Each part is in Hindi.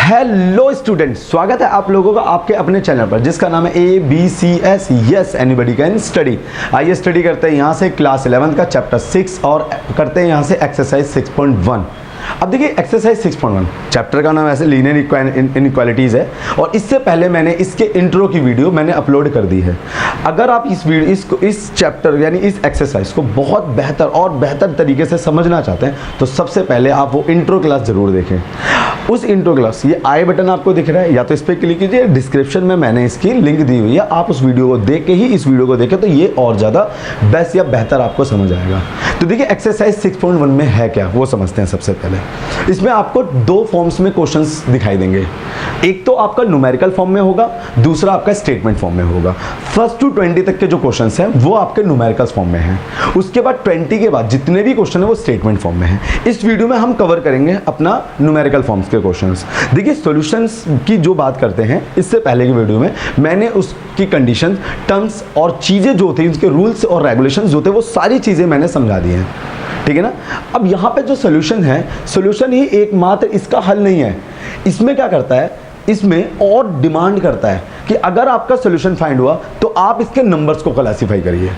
हेलो स्टूडेंट, स्वागत है आप लोगों का आपके अपने चैनल पर जिसका नाम है ABCS yes anybody can study. आइए स्टडी करते हैं यहाँ से क्लास 11 का चैप्टर 6 और करते हैं यहाँ से एक्सरसाइज 6.1। अब देखिए एक्सरसाइज 6.1 चैप्टर का नाम ऐसे लीनियर इनइक्वालिटीज़ है और इससे पहले मैंने इसके इंट्रो की वीडियो मैंने अपलोड कर दी है। अगर आप इस चैप्टर यानी इस एक्सरसाइज को बहुत बेहतर और बेहतर तरीके से समझना चाहते हैं तो सबसे पहले आप वो इंट्रो क्लास ज़रूर देखें। उस इंट्रो क्लास, ये आई बटन आपको दिख रहा है, या तो इस पर क्लिक कीजिए, डिस्क्रिप्शन में मैंने इसकी लिंक दी हुई है, आप उस वीडियो को देख के ही इस वीडियो को देखें तो ये और ज़्यादा बेस्ट या बेहतर आपको समझ आएगा। तो देखिए एक्सरसाइज 6.1 में है क्या वो समझते हैं। सबसे पहले इसमें आपको दो फॉर्म्स में क्वेश्चंस दिखाई देंगे, एक तो आपका न्यूमेरिकल फॉर्म में होगा, दूसरा आपका स्टेटमेंट फॉर्म में होगा। फर्स्ट टू 20 तक के जो क्वेश्चंस हैं वो आपके न्यूमेरिकल फॉर्म में हैं, उसके बाद 20 के बाद जितने भी क्वेश्चन है वो स्टेटमेंट फॉर्म में है। इस वीडियो में हम कवर करेंगे अपना न्यूमेरिकल फॉर्म्स के क्वेश्चंस। देखिए सॉल्यूशंस की जो बात करते हैं इससे पहले की वीडियो में मैंने उसकी कंडीशन, टर्म्स और चीज़ें जो थी, उसके रूल्स और रेगुलेशंस जो थे वो सारी चीज़ें मैंने समझा दी हैं, ठीक है ना। अब यहाँ पे जो सोल्यूशन है, सोल्यूशन ही एकमात्र इसका हल नहीं है। इसमें क्या करता है, इसमें और डिमांड करता है कि अगर आपका सोल्यूशन फाइंड हुआ तो आप इसके नंबर्स को क्लासीफाई करिए।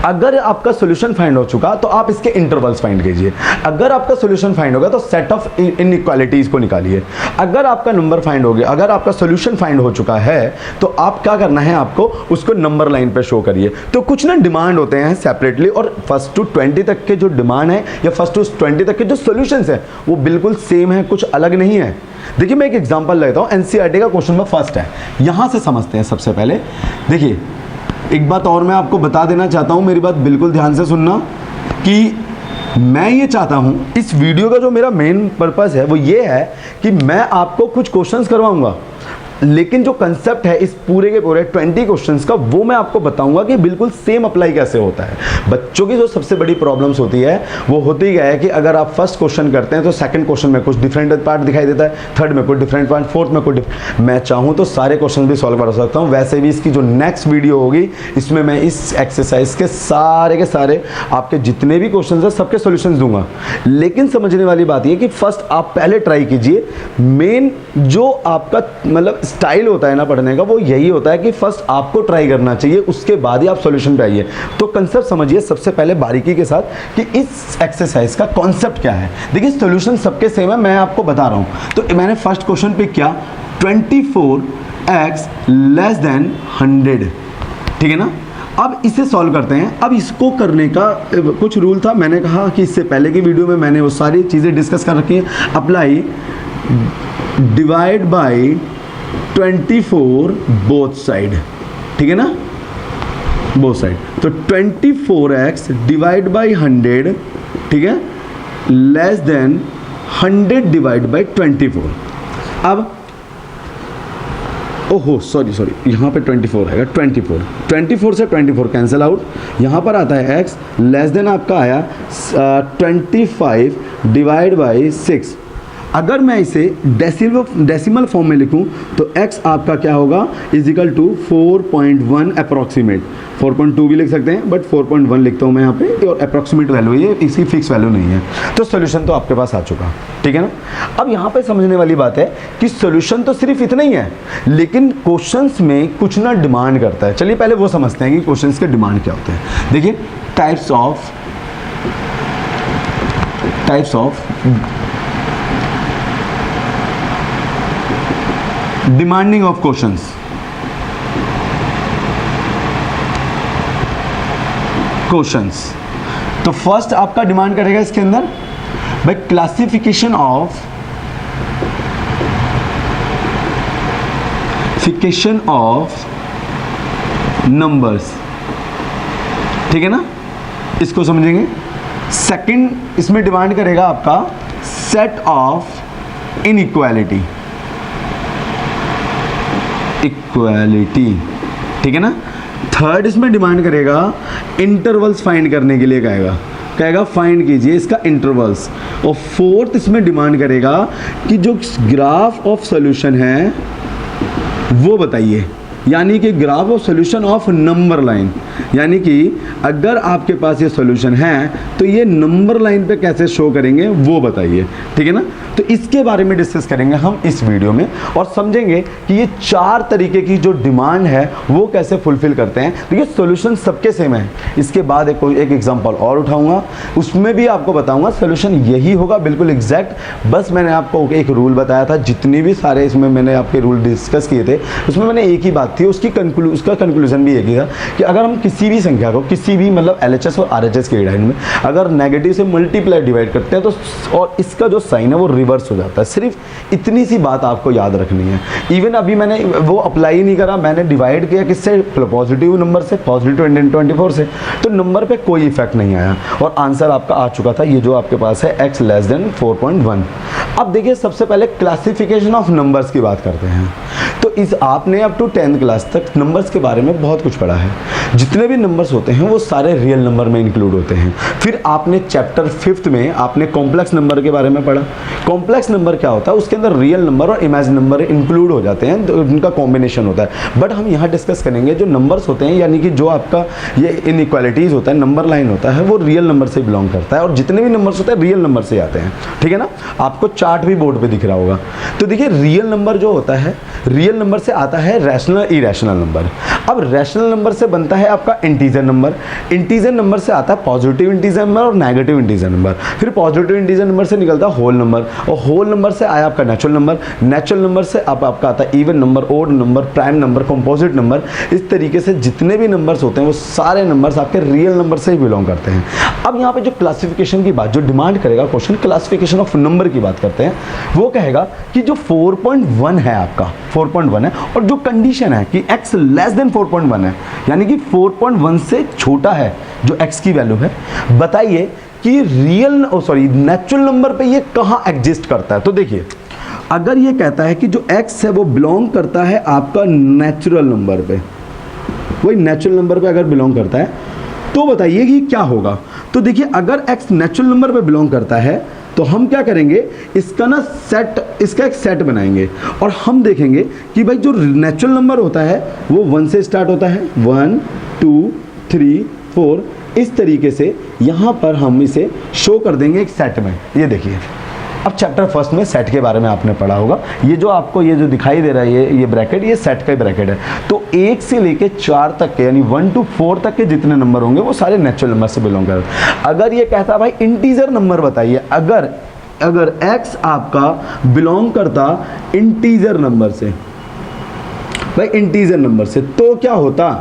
अगर आपका सोल्यूशन फाइंड हो चुका तो आप इसके इंटरवल्स फाइंड कीजिए। अगर आपका सोल्यूशन फाइंड होगा तो सेट ऑफ इनइक्वालिटीज को निकालिए। अगर आपका नंबर फाइंड हो गया, अगर आपका सोल्यूशन फाइंड हो चुका है तो आप क्या करना है, आपको उसको नंबर लाइन पे शो करिए। तो कुछ ना डिमांड होते हैं सेपरेटली, और फर्स्ट टू 20 तक के जो डिमांड है या फर्स्ट टू 20 तक के जो सोल्यूशंस है वो बिल्कुल सेम है, कुछ अलग नहीं है। देखिए मैं एक एग्जांपल लेता हूं, एनसीईआरटी का क्वेश्चन नंबर फर्स्ट है, यहां से समझते हैं। सबसे पहले देखिए एक बात और मैं आपको बता देना चाहता हूं, मेरी बात बिल्कुल ध्यान से सुनना, कि मैं ये चाहता हूं, इस वीडियो का जो मेरा मेन पर्पस है वो ये है कि मैं आपको कुछ क्वेश्चंस करवाऊंगा, लेकिन जो कंसेप्ट है इस पूरे के पूरे 20 क्वेश्चंस का वो मैं आपको बताऊंगा कि बिल्कुल सेम अप्लाई कैसे होता है। बच्चों की जो सबसे बड़ी प्रॉब्लम्स होती है वो होती क्या है कि अगर आप फर्स्ट क्वेश्चन करते हैं तो सेकंड क्वेश्चन में कुछ डिफरेंट पार्ट दिखाई देता है, थर्ड में कुछ डिफरेंट पार्ट, फोर्थ में कुछ मैं चाहूँ तो सारे क्वेश्चन भी सॉल्व कर सकता हूँ। वैसे भी इसकी जो नेक्स्ट वीडियो होगी इसमें मैं इस एक्सरसाइज के सारे आपके जितने भी क्वेश्चन है सबके सोल्यूशन दूंगा। लेकिन समझने वाली बात यह कि फर्स्ट आप पहले ट्राई कीजिए। मेन जो आपका मतलब स्टाइल होता है ना पढ़ने का वो यही होता है कि फर्स्ट आपको ट्राई करना चाहिए, उसके बाद ही आप सॉल्यूशन पे आइए। तो कंसेप्ट समझिए सबसे पहले बारीकी के साथ कि इस एक्सरसाइज का कॉन्सेप्ट क्या है। देखिए सॉल्यूशन सबके सेम है, मैं आपको बता रहा हूं। तो मैंने फर्स्ट क्वेश्चन पे किया 24x लेस देन 100, ठीक है ना। अब इसे सॉल्व करते हैं। अब इसको करने का कुछ रूल था, मैंने कहा कि इससे पहले की वीडियो में मैंने वो सारी चीज़ें डिस्कस कर रखी हैं। Apply divide by 24 both side, ठीक है ना, बोथ साइड। तो 24x डिवाइड बाई 100, ठीक है, लेस देन 100 डिवाइड बाई 24। अब ओहो सॉरी यहाँ पे 24 आएगा, 24 से 24 कैंसिल आउट। यहाँ पर आता है x लेस देन आपका आया 25 डिवाइड बाई 6। अगर मैं इसे डेसिमल फॉर्म में लिखूं तो x आपका क्या होगा, इजिकल टू 4.1 अप्रॉक्सीमेट। 4.2 भी लिख सकते हैं बट 4.1 लिखता हूं मैं यहाँ पे, और अप्रॉक्सीमेट वैल्यू है, इसकी फिक्स वैल्यू नहीं है। तो सोल्यूशन तो आपके पास आ चुका, ठीक है ना। अब यहाँ पे समझने वाली बात है कि सोल्यूशन तो सिर्फ इतना ही है, लेकिन क्वेश्चंस में कुछ ना डिमांड करता है। चलिए पहले वो समझते हैं कि क्वेश्चंस के डिमांड क्या होते हैं। देखिए types of demanding of questions. तो फर्स्ट आपका डिमांड करेगा इसके अंदर बाय क्लासिफिकेशन ऑफ नंबर्स, ठीक है ना, इसको समझेंगे। सेकंड इसमें डिमांड करेगा आपका सेट ऑफ इनइक्वालिटी, ठीक है ना। थर्ड इसमें डिमांड करेगा इंटरवल्स फाइंड करने के लिए, कहेगा फाइंड कीजिए इसका इंटरवल्स। और फोर्थ इसमें डिमांड करेगा कि जो ग्राफ ऑफ सॉल्यूशन है वो बताइए, यानी कि graph of solution of number line, यानी कि अगर आपके पास ये सॉल्यूशन है तो ये नंबर लाइन पे कैसे शो करेंगे वो बताइए, ठीक है ना। तो इसके बारे में डिस्कस करेंगे हम इस वीडियो में और समझेंगे कि ये 4 तरीके की जो डिमांड है वो कैसे फुलफिल करते हैं। तो ये सॉल्यूशन सबके सेम है। इसके बाद एक एग्जांपल और उठाऊंगा, उसमें भी आपको बताऊंगा सॉल्यूशन यही होगा बिल्कुल एग्जैक्ट। बस मैंने आपको एक रूल बताया था, जितनी भी सारे इसमें मैंने आपके रूल डिस्कस किए थे उसमें मैंने एक ही बात थी, उसका कंक्लूजन भी एक ही था कि अगर हम किसी भी संख्या को किसी भी मतलब LHS और RHS के डिवाइड में अगर नेगेटिव से मल्टीप्लाई डिवाइड करते हैं तो और इसका जो साइन है वो रिवर्स हो जाता है। सिर्फ इतनी सी बात आपको याद रखनी है। इवन अभी मैंने वो अप्लाई नहीं करा, मैंने डिवाइड किया किससे, पॉजिटिव नंबर से, पॉजिटिव 24 से, तो नंबर पे कोई इफेक्ट नहीं आया और आंसर आपका आ चुका था, ये जो आपके पास है x लेस देन 4.1। अब देखिए सबसे पहले क्लासिफिकेशन ऑफ नंबर्स की बात करते हैं। तो इस आपने अप टू 10th क्लास तक नंबर्स के बारे में बहुत कुछ पढ़ा है। जितने भी नंबर्स होते हैं वो सारे रियल नंबर में इंक्लूड होते हैं। फिर आपने चैप्टर 5th में आपने कॉम्प्लेक्स नंबर के बारे में पढ़ा। कॉम्प्लेक्स नंबर क्या होता है, उसके अंदर रियल नंबर और इमेजिन नंबर इंक्लूड हो जाते हैं, तो उनका कॉम्बिनेशन होता है। बट हम यहाँ डिस्कस करेंगे जो नंबर्स होते हैं, यानी कि जो आपका ये इनइक्वालिटीज़ होता है, नंबर लाइन होता है, वो रियल नंबर से बिलोंग करता है और जितने भी नंबर्स होते हैं रियल नंबर से आते हैं, ठीक है ना। आपको चार्ट भी बोर्ड पे दिख रहा होगा। तो देखिए रियल नंबर जो होता है, रियल नंबर से आता है रैशनल इरेशनल नंबर। अब रैशनल नंबर से बनता है आपका इंटीजर नंबर, इंटीजर नंबर से आता है पॉजिटिव इंटीजर नंबर और नेगेटिव इंटीजर नंबर। फिर पॉजिटिव इंटीजर नंबर से निकलता है होल नंबर और होल नंबर से आया आपका नेचुरल नंबर, नेचुरल नंबर से अब आपका आता है even number, odd number, prime number, composite number. इस तरीके से जितने भी नंबर्स होते हैं वो सारे नंबर्स आपके रियल नंबर से ही बिलोंग करते हैं। अब यहाँ पे जो क्लासिफिकेशन की बात जो डिमांड करेगा क्वेश्चन, क्लासिफिकेशन ऑफ नंबर की बात करते हैं। वो कहेगा कि जो 4.1 है आपका 4.1 है और जो कंडीशन है कि x लेस देन 4.1 है, यानी कि 4.1 से छोटा है जो x की वैल्यू है, बताइए कि रियल नेचुरल नंबर पे ये कहाँ एग्जिस्ट करता है। तो देखिए अगर ये कहता है कि जो x है वो बिलोंग करता है आपका नेचुरल नंबर पे, वही नेचुरल नंबर पे अगर बिलोंग करता है तो बताइए कि क्या होगा। तो देखिए अगर x नेचुरल नंबर पे बिलोंग करता है तो हम क्या करेंगे, इसका ना सेट, इसका एक सेट बनाएंगे और हम देखेंगे कि भाई जो नेचुरल नंबर होता है वो 1 से स्टार्ट होता है, 1 2 3 4, इस तरीके से यहाँ पर हम इसे शो कर देंगे एक सेट में। ये देखिए अब चैप्टर 1 में सेट के बारे में आपने पढ़ा होगा। ये जो आपको ये जो दिखाई दे रहा है ये ब्रैकेट, ये सेट का ब्रैकेट है। तो 1 से लेके 4 तक के यानी 1 to 4 तक के जितने नंबर होंगे वो सारे नेचुरल नंबर से बिलोंग करते हैं। अगर ये कहता भाई इंटीजर नंबर बताइए, अगर x आपका बिलोंग करता इंटीजर नंबर से, भाई इंटीजर नंबर से, तो क्या होता,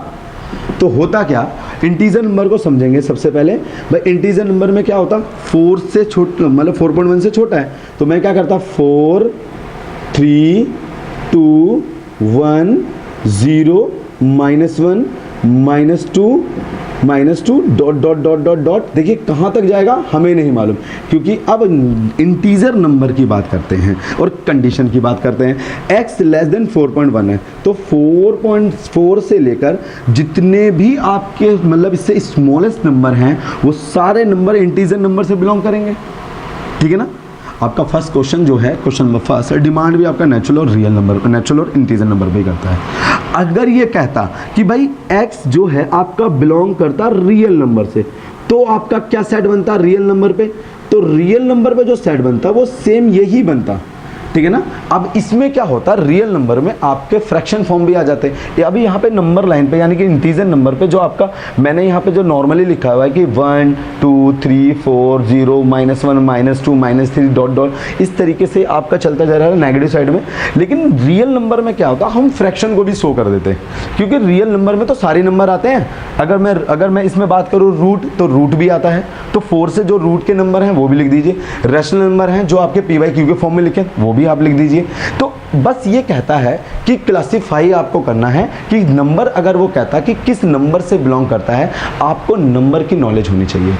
तो होता क्या, इंटीजर नंबर को समझेंगे सबसे पहले। भाई इंटीजर नंबर में क्या होता, 4 से छोटा, मतलब 4.1 से छोटा है, तो मैं क्या करता 4 3 2 1 0 -1 -2 डॉट। देखिए कहाँ तक जाएगा हमें नहीं मालूम, क्योंकि अब इंटीजर नंबर की बात करते हैं और कंडीशन की बात करते हैं। x लेस देन 4.1 है तो 4.4 से लेकर जितने भी आपके मतलब इससे स्मॉलेस्ट नंबर हैं वो सारे नंबर इंटीजर नंबर से बिलोंग करेंगे, ठीक है ना। आपका फर्स्ट क्वेश्चन जो है, क्वेश्चन नंबर फर्स्ट, डिमांड भी आपका नेचुरल और रियल नंबर, नेचुरल और इंटीजर नंबर भी करता है। अगर ये कहता कि भाई x जो है आपका बिलोंग करता रियल नंबर से, तो आपका क्या सेट बनता रियल नंबर पे, तो रियल नंबर पे जो सेट बनता वो सेम यही बनता, ठीक है ना। अब इसमें क्या होता है, रियल नंबर में आपके फ्रैक्शन फॉर्म भी आ जाते हैं। अभी यहाँ पे नंबर लाइन पे यानी कि इंटीजर नंबर पे जो आपका मैंने यहाँ पे जो नॉर्मली लिखा हुआ है कि 1 2 3 4 0 -1 -2 -3 डॉट, इस तरीके से आपका चलता जा रहा है नेगेटिव साइड में। लेकिन रियल नंबर में क्या होता है, हम फ्रैक्शन को भी शो कर देते हैं, क्योंकि रियल नंबर में तो सारे नंबर आते हैं। अगर मैं इसमें बात करूँ रूट, तो रूट भी आता है, तो 4 से जो रूट के नंबर हैं वो भी लिख दीजिए। रैशनल नंबर हैं जो आपके PQ के फॉर्म में लिखे वो भी आप लिख दीजिए। तो बस ये कहता है कि क्लासिफाई आपको करना है कि नंबर, अगर वो कहता है कि किस नंबर से बिलोंग करता है, आपको नंबर की नॉलेज होनी चाहिए,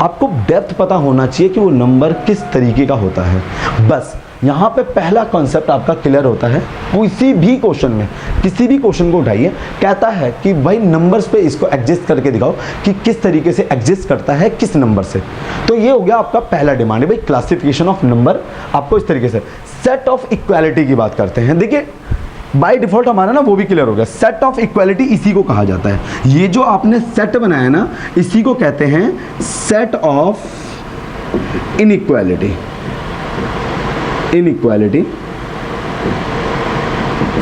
आपको डेप्थ पता होना चाहिए कि वो नंबर किस तरीके का होता है। बस यहाँ पे पहला कॉन्सेप्ट आपका क्लियर होता है। किसी भी क्वेश्चन में, किसी भी क्वेश्चन को उठाइए, कहता है कि भाई नंबर्स पे इसको एग्जिस्ट करके दिखाओ कि किस तरीके से एग्जिस्ट करता है किस नंबर से। तो ये हो गया आपका पहला डिमांड है भाई क्लासिफिकेशन ऑफ नंबर। आपको इस तरीके से सेट ऑफ इक्वालिटी की बात करते हैं। देखिए बाय डिफॉल्ट हमारा ना वो भी क्लियर हो गया। सेट ऑफ इक्वालिटी इसी को कहा जाता है। ये जो आपने सेट बनाया ना, इसी को कहते हैं सेट ऑफ इनइक्वालिटी। इनइक्वालिटी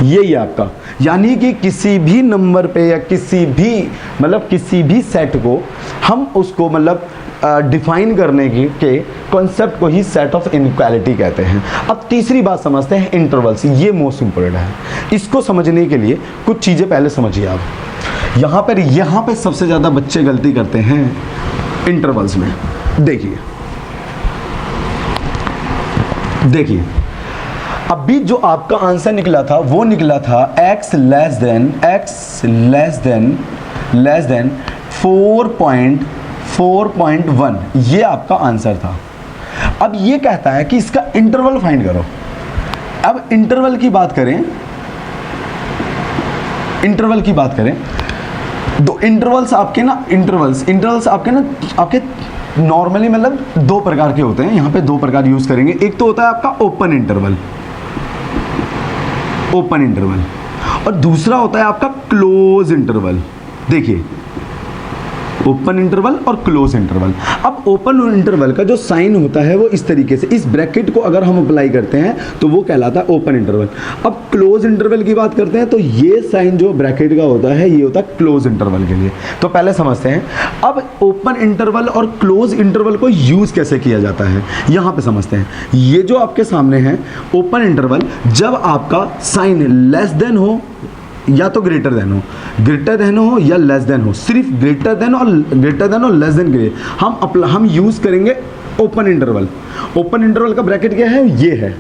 यही आपका, यानी कि किसी भी नंबर पे या किसी भी सेट को हम उसको डिफाइन करने के कॉन्सेप्ट को ही सेट ऑफ इनइक्वालिटी कहते हैं। अब तीसरी बात समझते हैं इंटरवल्स। ये मोस्ट इंपॉर्टेंट है। इसको समझने के लिए कुछ चीज़ें पहले समझिए आप। यहाँ पे सबसे ज़्यादा बच्चे गलती करते हैं इंटरवल्स में। देखिए अभी जो आपका आंसर निकला था वो निकला था x लेस देन 4.1, ये आपका आंसर था। अब ये कहता है कि इसका इंटरवल फाइंड करो। अब इंटरवल की बात करें तो इंटरवल्स आपके नॉर्मली दो प्रकार के होते हैं। यहाँ पे दो प्रकार यूज करेंगे। एक तो होता है आपका ओपन इंटरवल और दूसरा होता है आपका क्लोज इंटरवल। देखिए ओपन इंटरवल और क्लोज इंटरवल। अब ओपन इंटरवल का जो साइन होता है वो इस तरीके से, इस ब्रैकेट को अगर हम अप्लाई करते हैं तो वो कहलाता है ओपन इंटरवल। अब क्लोज इंटरवल की बात करते हैं तो ये साइन जो ब्रैकेट का होता है ये होता है क्लोज इंटरवल के लिए। तो पहले समझते हैं अब ओपन इंटरवल और क्लोज इंटरवल को यूज कैसे किया जाता है, यहां पे समझते हैं। ये जो आपके सामने है ओपन इंटरवल, जब आपका साइन लेस देन हो या तो ग्रेटर देन हो या लेस देन हो, सिर्फ ग्रेटर देन और लेस देन के लिए हम यूज करेंगे ओपन इंटरवल। ओपन इंटरवल का ब्रैकेट क्या है, ये है।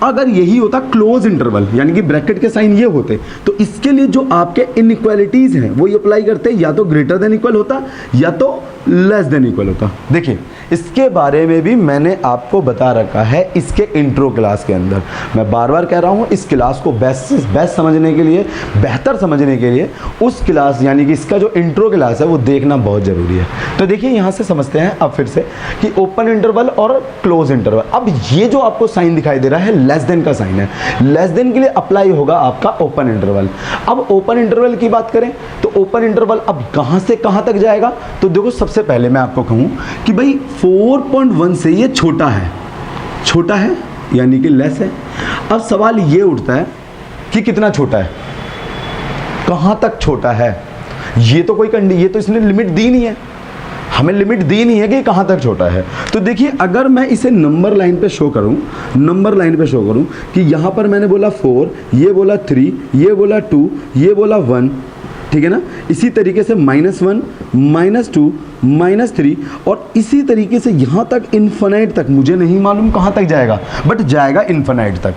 अगर यही होता क्लोज इंटरवल, यानी कि ब्रैकेट के साइन ये होते, तो इसके लिए जो आपके इनइक्वालिटीज हैं वो ये अप्लाई करते, या तो ग्रेटर देन इक्वल होता या तो लेस देन इक्वल होता। देखिए इसके बारे में भी मैंने आपको बता रखा है इसके इंट्रो क्लास के अंदर। मैं बार बार कह रहा हूँ, इस क्लास को बेस्ट समझने के लिए, बेहतर समझने के लिए उस क्लास यानी कि इसका जो इंट्रो क्लास है वो देखना बहुत ज़रूरी है। तो देखिए यहाँ से समझते हैं अब फिर से कि ओपन इंटरवल और क्लोज इंटरवल। अब ये जो आपको साइन दिखाई दे रहा है लेस देन का साइन है, लेस देन के लिए अप्लाई होगा आपका ओपन इंटरवल। अब ओपन इंटरवल की बात करें तो ओपन इंटरवल अब कहाँ से कहाँ तक जाएगा, तो देखो सबसे पहले मैं आपको कहूँ कि भाई 4.1 से ये छोटा है यानी कि लेस है। अब सवाल ये उठता है कि कितना छोटा है, कहाँ तक छोटा है। ये तो ये तो इसने लिमिट दी नहीं है, हमें लिमिट दी नहीं है कि कहाँ तक छोटा है। तो देखिए अगर मैं इसे नंबर लाइन पे शो करूँ कि यहाँ पर मैंने बोला 4, ये बोला 3, ये बोला 2, ये बोला 1, ठीक है ना। इसी तरीके से -1, -2, -3 और इसी तरीके से यहाँ तक इन्फिनाइट तक, मुझे नहीं मालूम कहाँ तक जाएगा बट जाएगा इन्फिनाइट तक।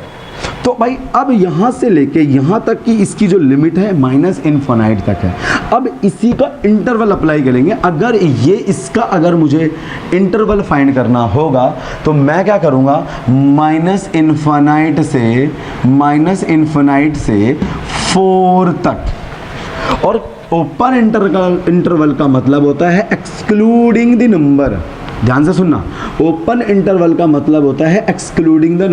तो भाई अब यहाँ से लेके यहाँ तक की इसकी जो लिमिट है -इन्फिनाइट तक है। अब इसी का इंटरवल अप्लाई करेंगे। अगर अगर मुझे इंटरवल फाइंड करना होगा तो मैं क्या करूँगा, -इन्फिनाइट से 4 तक। और ओपन इंटरवल का मतलब होता है एक्सक्लूडिंग द नंबर। ध्यान से सुनना, ओपन इंटरवल का मतलब होता है एक्सक्लूडिंग द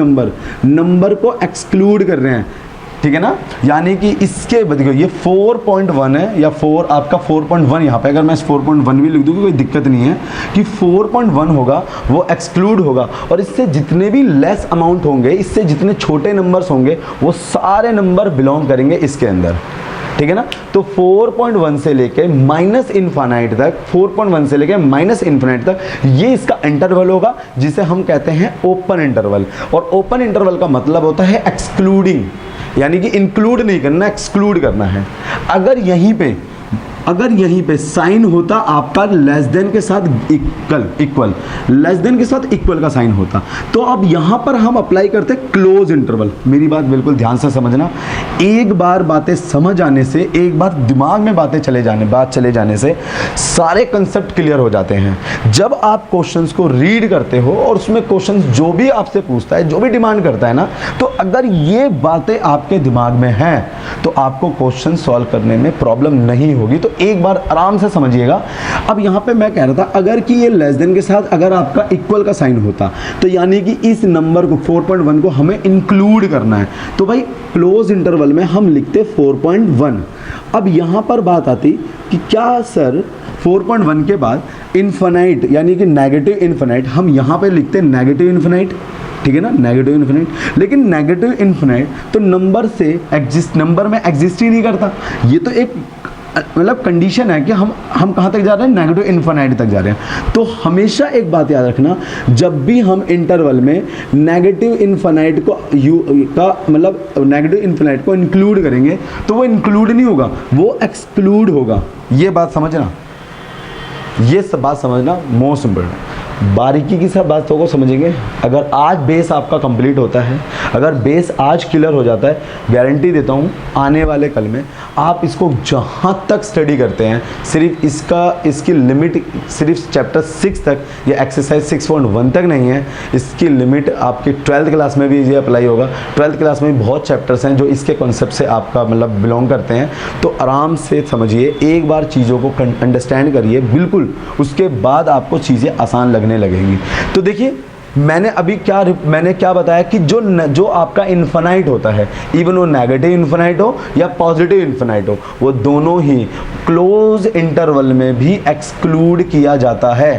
नंबर को एक्सक्लूड कर रहे हैं, ठीक है ना। यानी कि इसके देखो ये 4.1 है या 4.1 यहाँ पे, अगर मैं 4.1 भी लिख दूँ कोई दिक्कत नहीं है कि 4.1 होगा वो एक्सक्लूड होगा। और इससे जितने भी लेस अमाउंट होंगे, इससे जितने छोटे नंबर्स होंगे वो सारे नंबर बिलोंग करेंगे इसके अंदर, ठीक है ना। तो 4.1 से लेके -इन्फिनाइट तक, 4.1 से लेके -इन्फिनाइट तक ये इसका इंटरवल होगा जिसे हम कहते हैं ओपन इंटरवल। और ओपन इंटरवल का मतलब होता है एक्सक्लूडिंग, यानी कि इंक्लूड नहीं करना, एक्सक्लूड करना है। अगर यहीं पे साइन होता आपका लेस देन के साथ इक्वल, लेस देन के साथ इक्वल का साइन होता, तो अब यहां पर हम अप्लाई करते क्लोज इंटरवल। मेरी बात बिल्कुल ध्यान से समझना, एक बार बातें समझ आने से, एक बार दिमाग में बात चले जाने से सारे कंसेप्ट क्लियर हो जाते हैं। जब आप क्वेश्चंस को रीड करते हो और उसमें क्वेश्चंस जो भी आपसे पूछता है, जो भी डिमांड करता है ना, तो अगर ये बातें आपके दिमाग में हैं तो आपको क्वेश्चन सॉल्व करने में प्रॉब्लम नहीं होगी। तो एक बार आराम से समझिएगा। अब यहाँ पे मैं कह रहा था अगर कि ये लेस देन के साथ अगर आपका इक्वल का साइन होता तो यानी कि इस नंबर को 4.1 को हमें इंक्लूड करना है, तो भाई क्लोज इंटरवल में हम लिखते 4.1। अब यहाँ पर बात आती कि क्या सर 4.1 के बाद इन्फिनाइट यानी कि नेगेटिव इन्फिनाइट, हम यहाँ पे लिखते हैं नेगेटिव इन्फिनाइट, ठीक है ना, नेगेटिव इन्फिनाइट। लेकिन नेगेटिव इन्फिनाइट तो नंबर में एग्जिस्ट ही नहीं करता। ये तो एक मतलब कंडीशन है कि हम कहाँ तक जा रहे हैं, नेगेटिव इन्फिनाइट तक जा रहे हैं। तो हमेशा एक बात याद रखना, जब भी हम इंटरवल में नेगेटिव इन्फिनाइट को मतलब नेगेटिव इन्फिनाइट को इंक्लूड करेंगे तो वो इंक्लूड नहीं होगा, वो एक्सक्लूड होगा। ये बात समझना, ये सब बात समझना मोस्ट इम्पोर्टेंट। बारीकी की सब बातों को समझेंगे। अगर आज बेस आपका कंप्लीट होता है, अगर बेस आज क्लियर हो जाता है, गारंटी देता हूँ आने वाले कल में आप इसको जहाँ तक स्टडी करते हैं, सिर्फ इसकी लिमिट सिर्फ चैप्टर 6 तक या एक्सरसाइज 6.1 तक नहीं है, इसकी लिमिट आपकी 12th क्लास में भी ये अप्लाई होगा। 12th क्लास में भी बहुत चैप्टर्स हैं जो इसके कॉन्सेप्ट से आपका मतलब बिलोंग करते हैं। तो आराम से समझिए, एक बार चीज़ों को अंडरस्टैंड करिए बिल्कुल, उसके बाद आपको चीज़ें आसान लगने लगेंगी। तो देखिए मैंने क्या बताया कि जो आपका इन्फिनाइट होता है, इवन वो नेगेटिव इन्फिनाइट हो या पॉजिटिव इन्फिनाइट हो, वो दोनों ही क्लोज इंटरवल में भी एक्सक्लूड किया जाता है।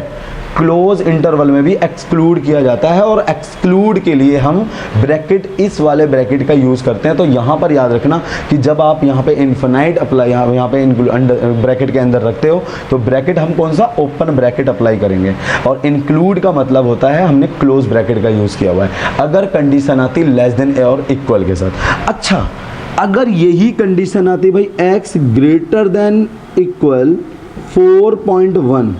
क्लोज इंटरवल में भी एक्सक्लूड किया जाता है और एक्सक्लूड के लिए हम ब्रैकेट, इस वाले ब्रैकेट का यूज़ करते हैं। तो यहाँ पर याद रखना कि जब आप यहाँ पे इन्फिनाइट अप्लाई यहाँ पे ब्रैकेट के अंदर रखते हो तो ब्रैकेट हम कौन सा, ओपन ब्रैकेट अप्लाई करेंगे। और इंक्लूड का मतलब होता है हमने क्लोज ब्रैकेट का यूज़ किया हुआ है अगर कंडीशन आती लेस देन और इक्वल के साथ। अच्छा, अगर यही कंडीशन आती भाई x greater than equal 4.1,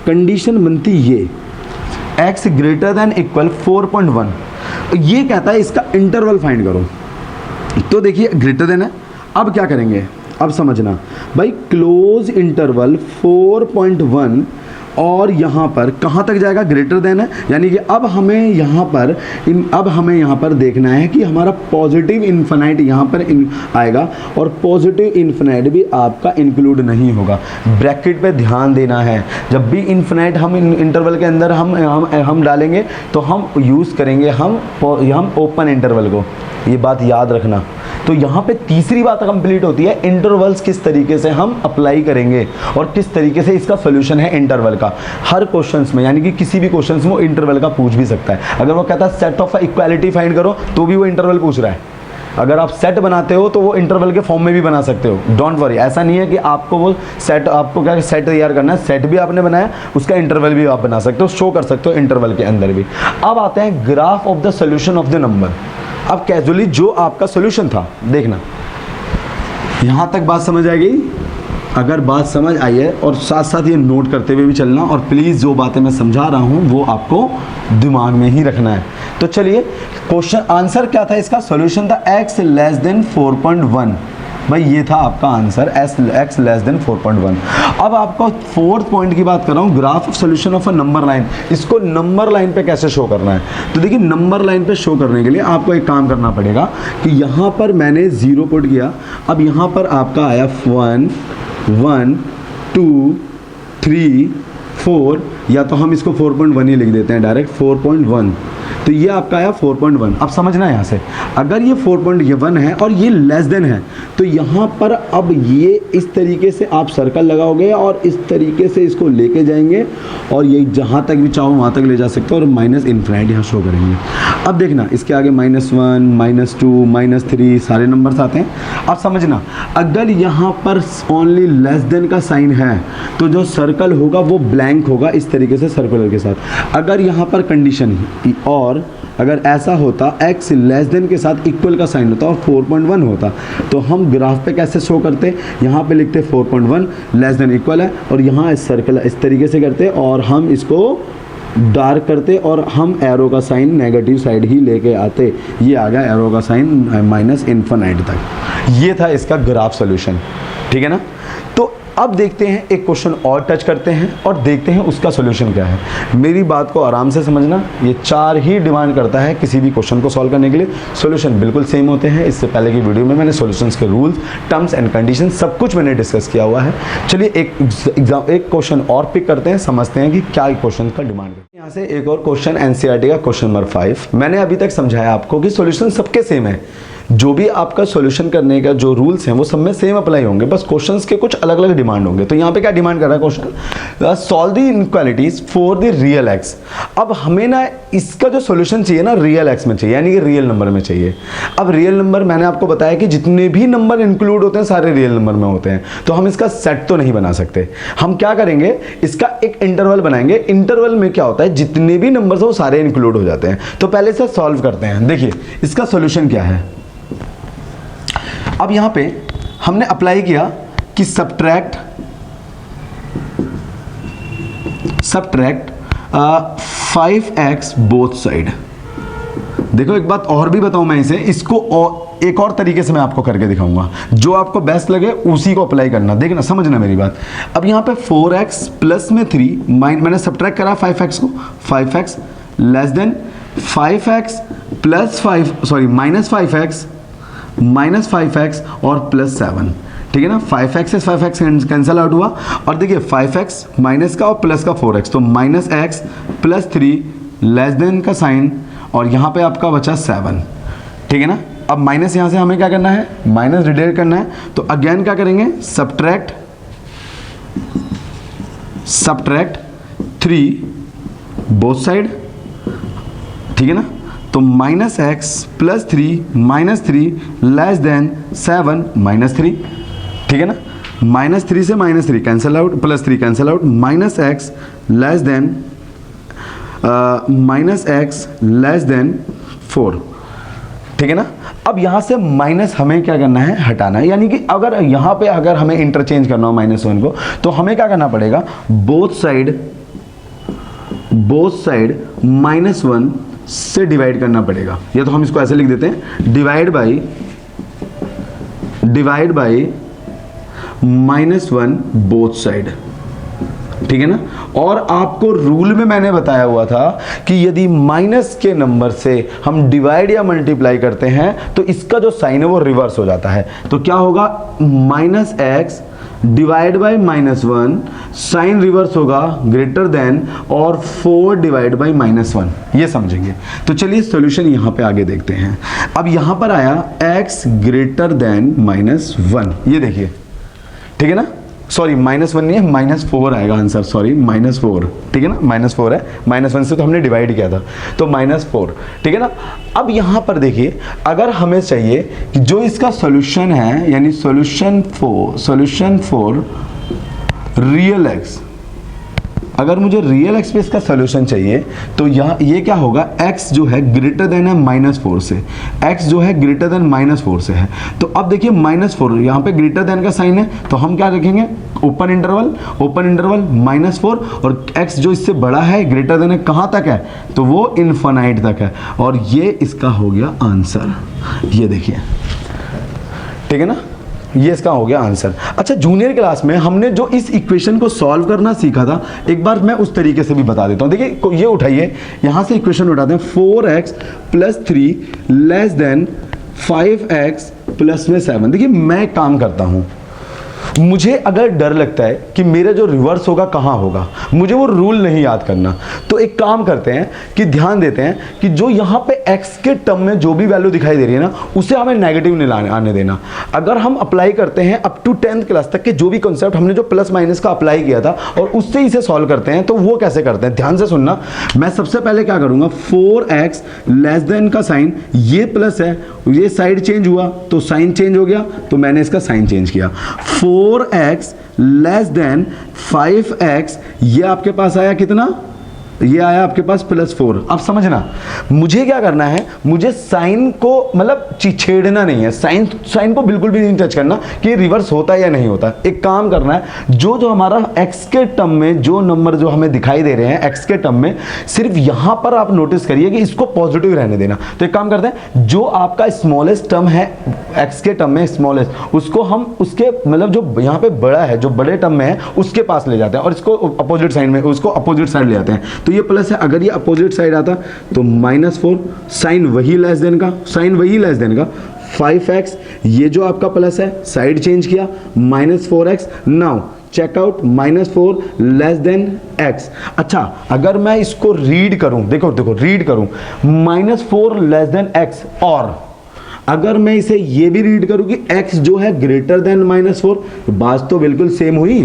condition बनती ये x ग्रेटर देन इक्वल 4.1, ये कहता है इसका इंटरवल फाइंड करो। तो देखिए ग्रेटर देन है, अब क्या करेंगे, अब समझना भाई, क्लोज इंटरवल 4.1 और यहाँ पर कहाँ तक जाएगा, ग्रेटर देन है, यानी कि अब हमें यहाँ पर देखना है कि हमारा पॉजिटिव इन्फिनाइट यहाँ पर आएगा और पॉजिटिव इन्फिनाइट भी आपका इंक्लूड नहीं होगा। ब्रैकेट पे ध्यान देना है, जब भी इन्फिनाइट हम इंटरवल के अंदर हम डालेंगे तो हम यूज़ करेंगे हम ओपन इंटरवल को, ये बात याद रखना। तो यहाँ पे तीसरी बात कंप्लीट होती है, इंटरवल्स किस तरीके से हम अप्लाई करेंगे और किस तरीके से इसका सोल्यूशन है इंटरवल का। हर क्वेश्चंस में यानी कि किसी भी क्वेश्चंस में वो इंटरवल का पूछ भी सकता है। अगर वो कहता है सेट ऑफ इक्वालिटी फाइंड करो तो भी वो इंटरवल पूछ रहा है। अगर आप सेट बनाते हो तो वो इंटरवल के फॉर्म में भी बना सकते हो, डोंट वरी। ऐसा नहीं है कि आपको वो सेट, आपको क्या सेट तैयार करना है, सेट भी आपने बनाया उसका इंटरवल भी आप बना सकते हो, शो कर सकते हो इंटरवल के अंदर भी। अब आते हैं graph of the solution of the number. अब कैजुअली जो आपका सोल्यूशन था, देखना यहाँ तक बात समझ आ गई। अगर बात समझ आई है और साथ साथ ये नोट करते हुए भी चलना, और प्लीज़ जो बातें मैं समझा रहा हूँ वो आपको दिमाग में ही रखना है। तो चलिए, क्वेश्चन आंसर क्या था इसका, सोल्यूशन था x लेस देन 4.1। भाई ये था आपका आंसर, x लेस देन 4.1। अब आपका फोर्थ पॉइंट की बात कर रहा हूँ, graph of solution of a number line. इसको नंबर लाइन पे कैसे शो करना है, तो देखिए नंबर लाइन पे शो करने के लिए आपको एक काम करना पड़ेगा कि यहाँ पर मैंने 0 पुट किया, अब यहाँ पर आपका आया 1 1 2 3 4, या तो हम इसको 4.1 ही लिख देते हैं डायरेक्ट, 4.1। तो ये आपका आया 4.1। अब समझना यहाँ से, अगर ये 4.1 है और ये लेस देन है तो यहाँ पर अब ये इस तरीके से आप सर्कल लगाओगे और इस तरीके से इसको लेके जाएंगे और ये जहाँ तक भी चाहो वहाँ तक ले जा सकते हो और माइनस इन्फिनिटी यहाँ शो करेंगे। अब देखना इसके आगे -1 -2 -3 सारे नंबर्स आते हैं। अब समझना, अगर यहाँ पर ओनली लेस देन का साइन है तो जो सर्कल होगा वो ब्लैंक होगा इस तरीके से सर्कुलर के साथ। अगर यहाँ पर कंडीशन और अगर ऐसा होता x लेस देन के साथ इक्वल का साइन होता और 4.1 होता तो हम ग्राफ पे कैसे शो करते, यहाँ पे लिखते 4.1 लेस देन इक्वल है और यहाँ इस सर्कल इस तरीके से करते और हम इसको डार्क करते और हम एरो का साइन नेगेटिव साइड ही लेके आते। ये आ गया एरो का साइन माइनस इन्फिनिटी तक। ये था इसका ग्राफ सोल्यूशन, ठीक है ना। तो अब देखते हैं एक क्वेश्चन और टच करते हैं और देखते हैं उसका सॉल्यूशन क्या है। मेरी बात को आराम से समझना, ये 4 ही डिमांड करता है किसी भी क्वेश्चन को सॉल्व करने के लिए। सॉल्यूशन बिल्कुल सेम होते हैं। इससे पहले की वीडियो में मैंने सॉल्यूशंस के रूल्स, टर्म्स एंड कंडीशन सब कुछ मैंने डिस्कस किया हुआ है। चलिए एक क्वेश्चन और पिक करते हैं, समझते हैं कि क्या क्वेश्चन का डिमांड है। यहाँ से एक और क्वेश्चन एनसीईआरटी का क्वेश्चन नंबर 5। मैंने अभी तक समझाया आपको कि सॉल्यूशन सबके सेम है। जो भी आपका सॉल्यूशन करने का जो रूल्स हैं वो सब में सेम अप्लाई होंगे, बस क्वेश्चंस के कुछ अलग अलग डिमांड होंगे। तो यहाँ पे क्या डिमांड कर रहा है question, solve the inequalities for the real x. अब हमें ना इसका जो सॉल्यूशन चाहिए ना रियल एक्स में चाहिए, यानी कि रियल नंबर में चाहिए। अब रियल नंबर मैंने आपको बताया कि जितने भी नंबर इंक्लूड होते हैं सारे रियल नंबर में होते हैं, तो हम इसका सेट तो नहीं बना सकते। हम क्या करेंगे, इसका एक इंटरवल बनाएंगे। इंटरवल में क्या होता है, जितने भी नंबर वो सारे इंक्लूड हो जाते हैं। तो पहले से सॉल्व करते हैं। देखिए इसका सॉल्यूशन क्या है। अब यहां पे हमने अप्लाई किया कि सब्ट्रैक्ट 5x बोथ साइड। देखो एक बात और भी बताऊं मैं इसको और एक और तरीके से मैं आपको करके दिखाऊंगा, जो आपको बेस्ट लगे उसी को अप्लाई करना। देखना, समझना मेरी बात। अब यहां पे 4x प्लस में 3 मैंने सब्ट्रैक्ट करा 5x को, 5x less than 5x plus 5 sorry minus 5x और प्लस 7, ठीक है ना। 5x से 5x कैंसिल आउट हुआ और देखिए 5x माइनस का और प्लस का 4x, तो minus x plus 3 less than का साइन और यहाँ पे आपका बचा 7, ठीक है ना। अब माइनस यहाँ से हमें क्या करना है, माइनस रिलेट करना है। तो अगेन क्या करेंगे, सब्ट्रैक्ट 3 बोथ साइड, ठीक है ना। तो minus x plus 3 less than 7 -3, ठीक है ना। -3 से -3 cancel out, plus 3 cancel out, minus x less than 4, ठीक है ना। अब यहां से माइनस हमें क्या करना है, हटाना है। यानी कि अगर यहां पे अगर हमें इंटरचेंज करना हो -1 को, तो हमें क्या करना पड़ेगा, बोथ साइड -1 से डिवाइड करना पड़ेगा। या तो हम इसको ऐसे लिख देते हैं, डिवाइड बाई -1 बोथ साइड, ठीक है ना। और आपको रूल में मैंने बताया हुआ था कि यदि माइनस के नंबर से हम डिवाइड या मल्टीप्लाई करते हैं तो इसका जो साइन है वो रिवर्स हो जाता है। तो क्या होगा, -x divide by -1, sign reverse होगा ग्रेटर देन, और 4 डिवाइड बाई -1, ये समझेंगे। तो चलिए सॉल्यूशन यहां पे आगे देखते हैं। अब यहां पर आया x ग्रेटर देन -1, ये देखिए, ठीक है ना। सॉरी -1 नहीं है, -4 आएगा आंसर, सॉरी -4, ठीक है ना। -4 है, -1 से तो हमने डिवाइड किया था, तो -4, ठीक है ना। अब यहां पर देखिए, अगर हमें चाहिए कि जो इसका सॉल्यूशन है, यानी सॉल्यूशन फॉर रियल एक्स, अगर मुझे रियल एक्स पे इसका सॉल्यूशन चाहिए तो यहाँ ये क्या होगा, x जो है ग्रेटर देन है -4 से, x जो है ग्रेटर देन -4 से है। तो अब देखिए -4 यहाँ पे ग्रेटर देन का साइन है, तो हम क्या रखेंगे, ओपन इंटरवल -4, और x जो इससे बड़ा है ग्रेटर देन है, कहाँ तक है, तो वो इनफाइनाइट तक है। और ये इसका हो गया आंसर, ये देखिए, ठीक है ना, ये इसका हो गया आंसर। अच्छा, जूनियर क्लास में हमने जो इस इक्वेशन को सॉल्व करना सीखा था, एक बार मैं उस तरीके से भी बता देता हूं। देखिए ये उठाइए, यहां से इक्वेशन उठाते हैं, 4x plus 3 less than 5x plus में 7। देखिए मैं एक काम करता हूं, मुझे अगर डर लगता है कि मेरा जो रिवर्स होगा कहाँ होगा, मुझे वो रूल नहीं याद करना, तो एक काम करते हैं कि ध्यान देते हैं कि जो यहाँ पे x के टर्म में जो भी वैल्यू दिखाई दे रही है ना, उसे हमें नेगेटिव नहीं आने देना। अगर हम अप्लाई करते हैं अप टू 10th क्लास तक के जो भी कॉन्सेप्ट हमने जो प्लस माइनस का अप्लाई किया था और उससे इसे सॉल्व करते हैं, तो वो कैसे करते हैं, ध्यान से सुनना। मैं सबसे पहले क्या करूंगा, 4x लेस देन का साइन, ये प्लस है, ये साइड चेंज हुआ तो साइन चेंज हो गया, तो मैंने इसका साइन चेंज किया। 4x लेस देन 5x, ये आपके पास आया कितना, ये आया आपके पास +4। अब समझना, मुझे क्या करना है, मुझे साइन को मतलब छेड़ना नहीं है, साइन को बिल्कुल भी नहीं टच करना कि रिवर्स होता है या नहीं होता। एक काम करना है, जो हमारा x के टर्म में जो नंबर जो हमें दिखाई दे रहे हैं x के टर्म में, सिर्फ यहां पर आप नोटिस करिए कि इसको पॉजिटिव रहने देना। तो एक काम करते हैं, जो आपका स्मॉलेस्ट टर्म है x के टर्म में स्मॉलेस्ट, उसको हम उसके मतलब जो यहाँ पे बड़ा है, जो बड़े टर्म में है उसके पास ले जाते हैं और इसको अपोजिट साइड में, उसको अपोजिट साइड ले जाते हैं। तो ये प्लस है, अगर ये अपोजिट साइड आता तो -4, साइन वही लेस देन का, 5x, ये जो आपका प्लस है साइड चेंज किया -4x। Now check out -4 less than x। अच्छा, अगर मैं इसको रीड करूं, देखो रीड करूं -4 लेस देन x, और अगर मैं इसे ये भी रीड करूं कि x जो है ग्रेटर देन -4, बात तो बिल्कुल सेम हुई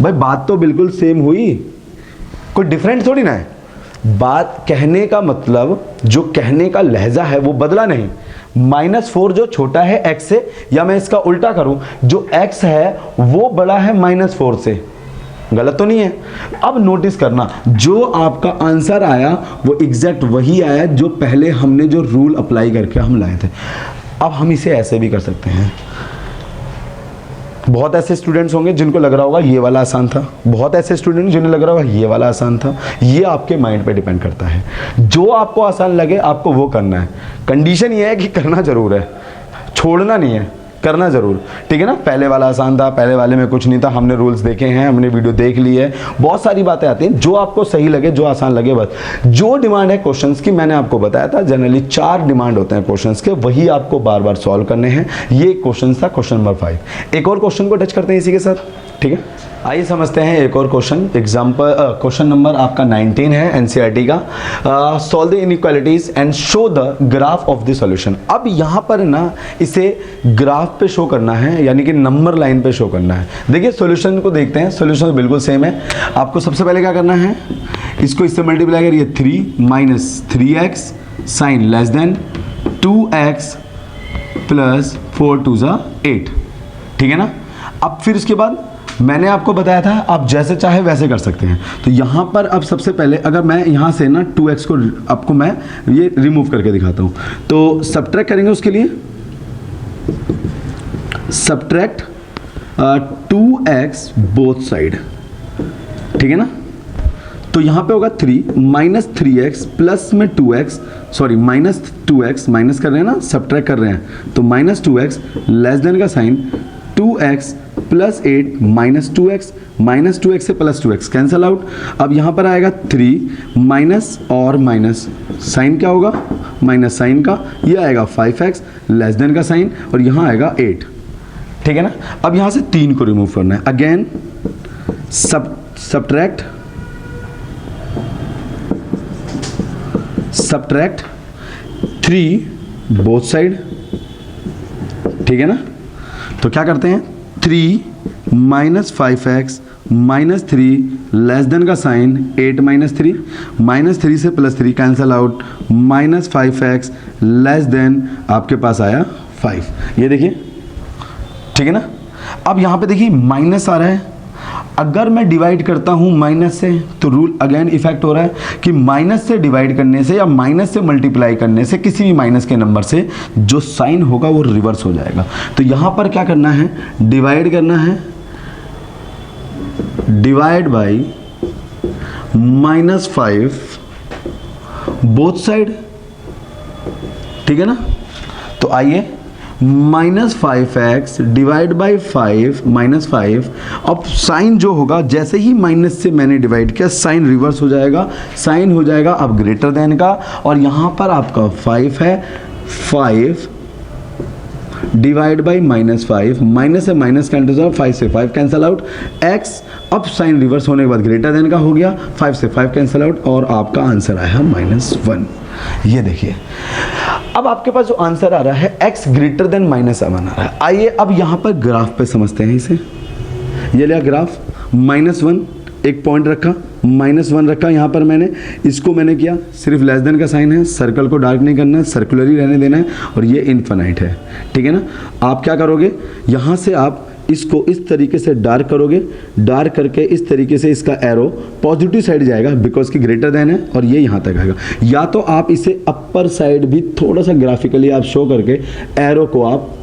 भाई, बात तो बिल्कुल सेम हुई, कोई डिफरेंट थोड़ी ना है। बात कहने का मतलब, जो कहने का लहजा है वो बदला नहीं। -4 जो छोटा है x से, या मैं इसका उल्टा करूं, जो x है वो बड़ा है -4 से, गलत तो नहीं है। अब नोटिस करना, जो आपका आंसर आया वो एग्जैक्ट वही आया जो पहले हमने जो रूल अप्लाई करके हम लाए थे। अब हम इसे ऐसे भी कर सकते हैं। बहुत ऐसे स्टूडेंट्स होंगे जिनको लग रहा होगा ये वाला आसान था, बहुत ऐसे स्टूडेंट जिन्हें लग रहा होगा ये वाला आसान था। ये आपके माइंड पे डिपेंड करता है, जो आपको आसान लगे आपको वो करना है। कंडीशन ये है कि करना जरूर है, छोड़ना नहीं है, करना जरूर, ठीक है ना। पहले वाला आसान था, पहले वाले में कुछ नहीं था, हमने रूल्स देखे हैं, हमने वीडियो देख ली है, बहुत सारी बातें आती हैं, जो आपको सही लगे, जो आसान लगे बस। जो डिमांड है क्वेश्चंस की, मैंने आपको बताया था जनरली 4 डिमांड होते हैं क्वेश्चंस के, वही आपको बार बार सॉल्व करने हैं। ये क्वेश्चन था क्वेश्चन नंबर 5। एक और क्वेश्चन को टच करते हैं इसी के साथ, ठीक है। आइए समझते हैं एक और क्वेश्चन। एग्जाम्पल क्वेश्चन नंबर आपका 19 है एनसीईआरटी का। Solve the inequalities and show the graph of the solution. अब यहाँ पर ना इसे ग्राफ पे शो करना है, यानी कि नंबर लाइन पे शो करना है। देखिए सॉल्यूशन को देखते हैं, सॉल्यूशन बिल्कुल सेम है। आपको सबसे पहले क्या करना है, इसको इससे मल्टीप्लाई करिए, 3 - 3x sign less than 2x plus 4 2 8, ठीक है ना। अब फिर इसके बाद मैंने आपको बताया था आप जैसे चाहे वैसे कर सकते हैं। तो यहाँ पर अब सबसे पहले अगर मैं यहाँ से ना 2x को आपको मैं ये रिमूव करके दिखाता हूँ, तो सब्ट्रैक्ट करेंगे उसके लिए, सब्ट्रैक्ट 2x बोथ साइड, ठीक है ना। तो यहाँ पे होगा 3 - 3x प्लस में 2x, सॉरी -2x माइनस कर रहे हैं ना, सब्ट्रैक्ट कर रहे हैं, तो -2x लेस देन का साइन 2x प्लस 8 -2x से +2x कैंसल आउट। अब यहाँ पर आएगा 3 माइनस और माइनस, साइन क्या होगा, माइनस साइन का, ये आएगा 5x लेस देन का साइन, और यहाँ आएगा 8, ठीक है ना। अब यहाँ से 3 को रिमूव करना है, अगेन सब्ट्रैक्ट 3 बोथ साइड, ठीक है ना। तो क्या करते हैं, 3 - 5x -3 लेस देन का साइन 8 - 3 से +3 cancel out, -5x less than आपके पास आया 5, ये देखिए, ठीक है ना। अब यहाँ पे देखिए माइनस आ रहा है, अगर मैं डिवाइड करता हूँ माइनस से तो रूल अगेन इफेक्ट हो रहा है कि माइनस से डिवाइड करने से या माइनस से मल्टीप्लाई करने से किसी भी माइनस के नंबर से जो साइन होगा वो रिवर्स हो जाएगा। तो यहाँ पर क्या करना है, डिवाइड करना है, डिवाइड बाई -5 बोथ साइड, ठीक है ना। तो आइए -5x डिवाइड बाई 5 -5, अब साइन जो होगा जैसे ही माइनस से मैंने डिवाइड किया साइन रिवर्स हो जाएगा, साइन हो जाएगा अब ग्रेटर देन का, और यहाँ पर आपका 5 है, 5 डिवाइड बाई -5, माइनस से माइनस कैंसिल आउट, 5 से 5 कैंसिल आउट, x अब साइन रिवर्स होने के बाद ग्रेटर देन का हो गया, 5 से 5 कैंसिल आउट, और आपका आंसर आया -1। ये देखिए अब आपके पास जो आंसर आ रहा है x ग्रेटर देन -1 आ रहा है। आइए अब यहाँ पर ग्राफ पे समझते हैं इसे। ये लिया ग्राफ, -1 एक पॉइंट रखा, -1 रखा, यहाँ पर मैंने इसको मैंने किया, सिर्फ लेस देन का साइन है, सर्कल को डार्क नहीं करना है, सर्कुलर ही रहने देना है, और ये इनफाइनाइट है, ठीक है ना। आप क्या करोगे, यहाँ से आप इसको इस तरीके से डार्क करोगे, डार्क करके इस तरीके से इसका एरो पॉजिटिव साइड जाएगा बिकॉज कि ग्रेटर देन है और ये यहाँ तक आएगा। या तो आप इसे अपर साइड भी थोड़ा सा ग्राफिकली आप शो करके एरो को आप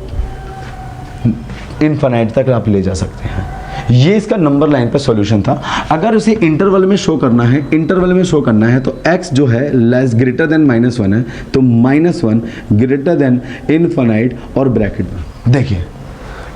इनफाइनाइट तक आप ले जा सकते हैं। ये इसका नंबर लाइन पर सॉल्यूशन था। अगर उसे इंटरवल में शो करना है, इंटरवल में शो करना है तो x जो है लेस ग्रेटर देन -1 है, तो -1 ग्रेटर देन इनफाइनाइट और ब्रैकेट में देखिए,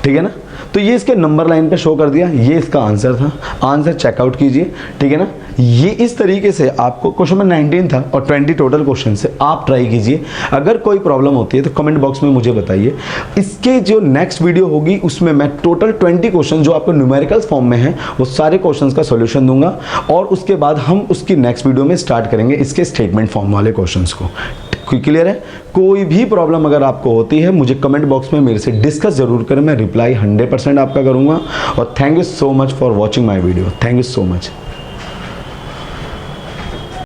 ठीक है ना। तो ये इसके नंबर लाइन पे शो कर दिया, ये इसका आंसर था। आंसर चेकआउट कीजिए, ठीक है ना। ये इस तरीके से आपको क्वेश्चन में 19 था और 20 टोटल क्वेश्चन से आप ट्राई कीजिए। अगर कोई प्रॉब्लम होती है तो कमेंट बॉक्स में मुझे बताइए। इसके जो नेक्स्ट वीडियो होगी उसमें मैं टोटल 20 क्वेश्चन जो आपको न्यूमेरिकल फॉर्म में है वो सारे क्वेश्चंस का सॉल्यूशन दूंगा और उसके बाद हम उसकी नेक्स्ट वीडियो में स्टार्ट करेंगे इसके स्टेटमेंट फॉर्म वाले क्वेश्चंस को। क्लियर है। कोई भी प्रॉब्लम अगर आपको होती है मुझे कमेंट बॉक्स में मेरे से डिस्कस जरूर करें, मैं रिप्लाई 100% आपका करूंगा। और thank you so much for watching my video. Thank you so much.